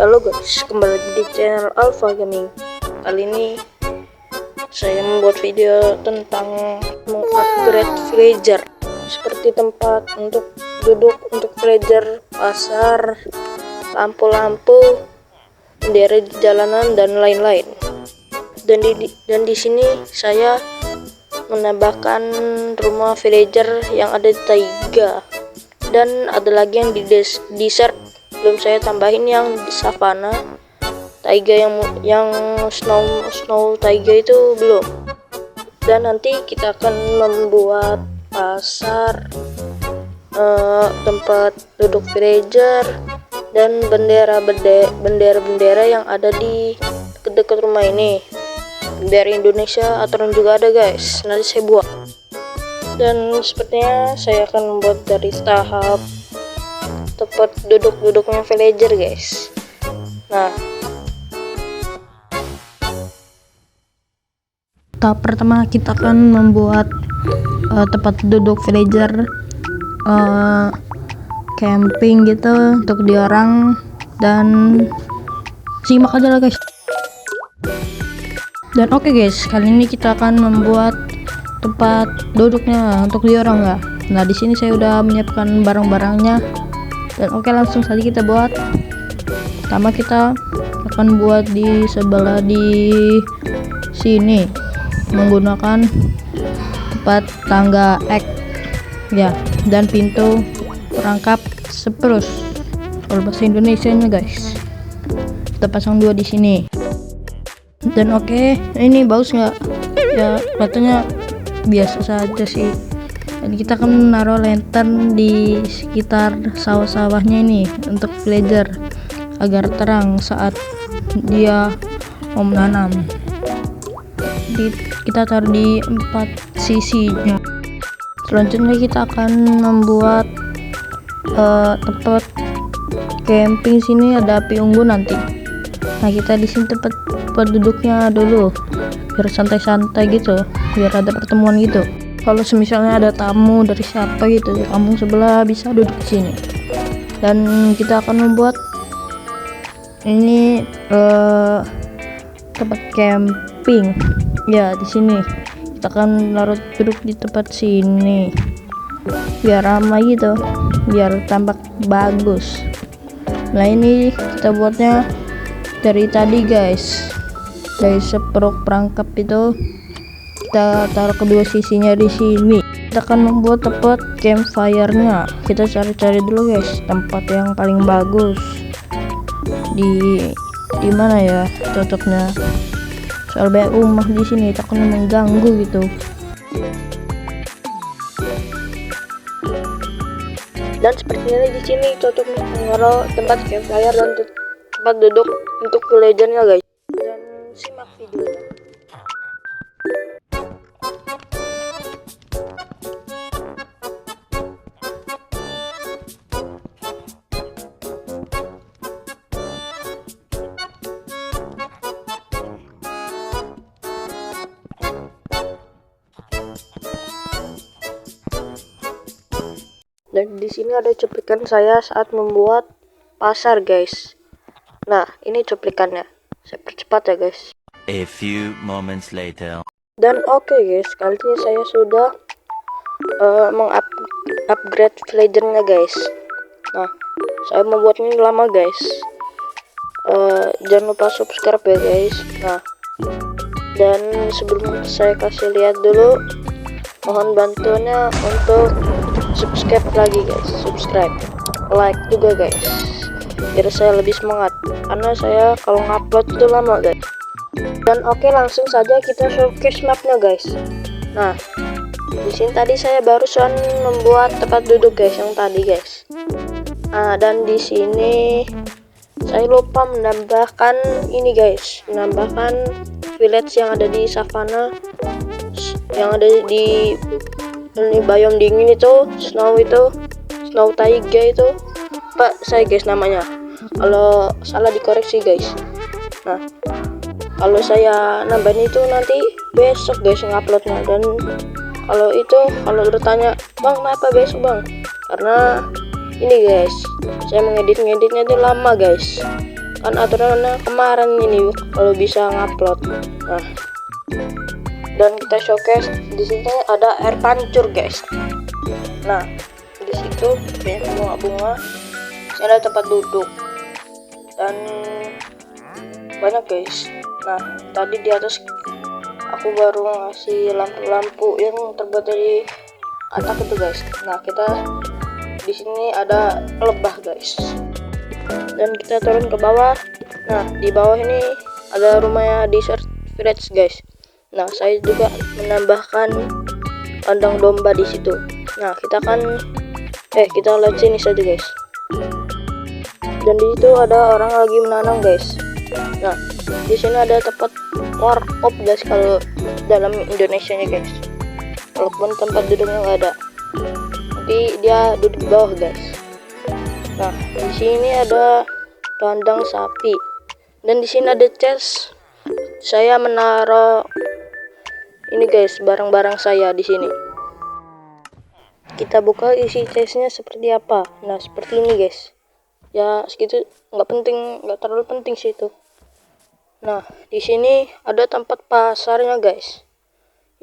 Halo guys, kembali lagi di channel Alpha Gaming. Kali ini saya membuat video tentang mengupgrade villager, seperti tempat untuk duduk untuk villager, pasar, lampu-lampu, bendera di jalanan dan lain-lain. Dan di sini saya menambahkan rumah villager yang ada di taiga, dan ada lagi yang di desert. Belum saya tambahin yang di savana, taiga yang snow taiga itu belum. Dan nanti kita akan membuat pasar, tempat duduk villager, dan bendera yang ada di dekat rumah ini. Bendera Indonesia aturan juga ada guys, nanti saya buat. Dan sepertinya saya akan membuat dari tahap tempat duduknya villager guys. Nah, tahap pertama kita akan membuat tempat duduk villager, camping gitu untuk di orang, dan simak aja lah guys. Dan oke guys, kali ini kita akan membuat tempat duduknya untuk di orang ya. Nah, di sini saya udah menyiapkan barang-barangnya. Dan oke, langsung saja kita buat. Pertama kita akan buat di sebelah di sini menggunakan tempat tangga X ya, dan pintu perangkap spruce kalau bahasa Indonesia nya guys. Kita pasang dua di sini. Dan oke, ini bagus nggak ya? Katanya biasa saja sih. Dan kita akan menaruh lantern di sekitar sawah-sawahnya ini untuk villager agar terang saat dia mau menanam. Kita taruh di 4 sisinya. Selanjutnya kita akan membuat tempat camping. Sini ada api unggun nanti. Nah, kita di sini tempat duduknya dulu biar santai-santai gitu, biar ada pertemuan gitu. Kalau misalnya ada tamu dari siapa gitu di kampung sebelah, bisa duduk di sini. Dan kita akan membuat ini tempat camping ya. Di sini kita akan naruh duduk di tempat sini biar ramai gitu, biar tampak bagus. Nah, ini kita buatnya dari tadi guys, dari seperuk perangkap itu kita taruh kedua sisinya di sini. Kita akan membuat tempat campfire-nya. Kita cari-cari dulu guys tempat yang paling bagus di mana ya cocoknya. Soal banyak rumah di sini takutnya mengganggu gitu. Dan sepertinya di sini cocok menaruh tempat campfire dan tempat duduk untuk villager-nya guys. Dan simak videonya. Dan di sini ada cuplikan saya saat membuat pasar guys. Nah, ini cuplikannya. Saya percepat ya guys. A few moments later. Dan oke guys, kali ini saya sudah mengupgrade villager-nya guys. Nah, saya membuatnya lama guys. Jangan lupa subscribe ya guys. Nah, dan sebelum saya kasih lihat dulu, mohon bantuannya untuk subscribe lagi guys, subscribe, like juga guys, biar saya lebih semangat, karena saya kalau ngupload itu lama guys. Dan oke, langsung saja kita showcase mapnya guys. Nah, di sini tadi saya barusan membuat tempat duduk guys, yang tadi guys. Nah, dan di sini saya lupa menambahkan ini guys, menambahkan village yang ada di savana, yang ada di ini biome dingin itu, snow taiga itu. Pak saya guys namanya, kalau salah dikoreksi guys. Nah, kalau saya nambahin itu nanti besok guys nguploadnya. Dan kalau bertanya, bang kenapa besok bang, karena ini guys, saya mengeditnya itu lama guys. kan aturannya kemarin ini kalau bisa ngupload. Nah, dan kita showcase di sini ada air pancur guys. Nah, di situ banyak bunga-bunga, ini ada tempat duduk dan banyak guys. Nah, tadi di atas aku baru ngasih lampu-lampu yang terbuat dari katak itu guys. Nah, kita di sini ada lebah guys, dan kita turun ke bawah. Nah, di bawah ini ada rumahnya Desert Village guys. Nah, saya juga menambahkan kandang domba di situ. Nah, kita lihat sini saja guys. Dan di situ ada orang lagi menanam guys. Nah, di sini ada tempat warkop guys kalau dalam Indonesia nya guys. Walaupun tempat duduknya nggak ada, nanti dia duduk di bawah guys. Nah, di sini ada kandang sapi, dan di sini ada chest. Saya menaruh ini guys, barang-barang saya di sini. Kita buka isi chestnya seperti apa. Nah, seperti ini guys. Ya segitu, nggak terlalu penting sih itu. Nah, di sini ada tempat pasarnya guys.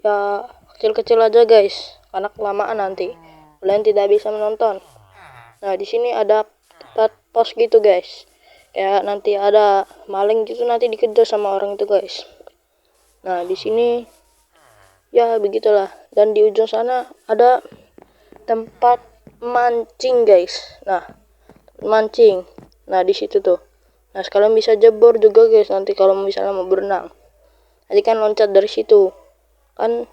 Ya kecil-kecil aja guys, karena kelamaan nanti kalian tidak bisa menonton. Nah, di sini ada tempat pos gitu guys. Kayak nanti ada maling gitu, nanti dikejar sama orang itu guys. Nah, di sini ya begitulah. Dan di ujung sana ada tempat mancing guys. Nah, mancing. Nah, di situ tuh. Nah, sekalian bisa jebor juga guys nanti kalau misalnya mau berenang. Nanti kan loncat dari situ. Kan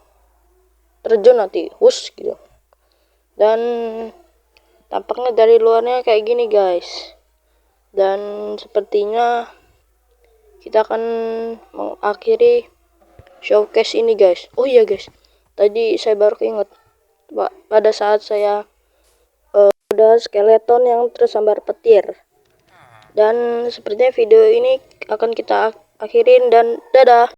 terjun nanti, wush gitu. Dan tampaknya dari luarnya kayak gini guys. Dan sepertinya kita akan mengakhiri showcase ini guys. Oh iya guys, tadi saya baru keinget, pada saat saya ada skeleton yang tersambar petir. Dan sepertinya video ini akan kita akhirin, dan dadah.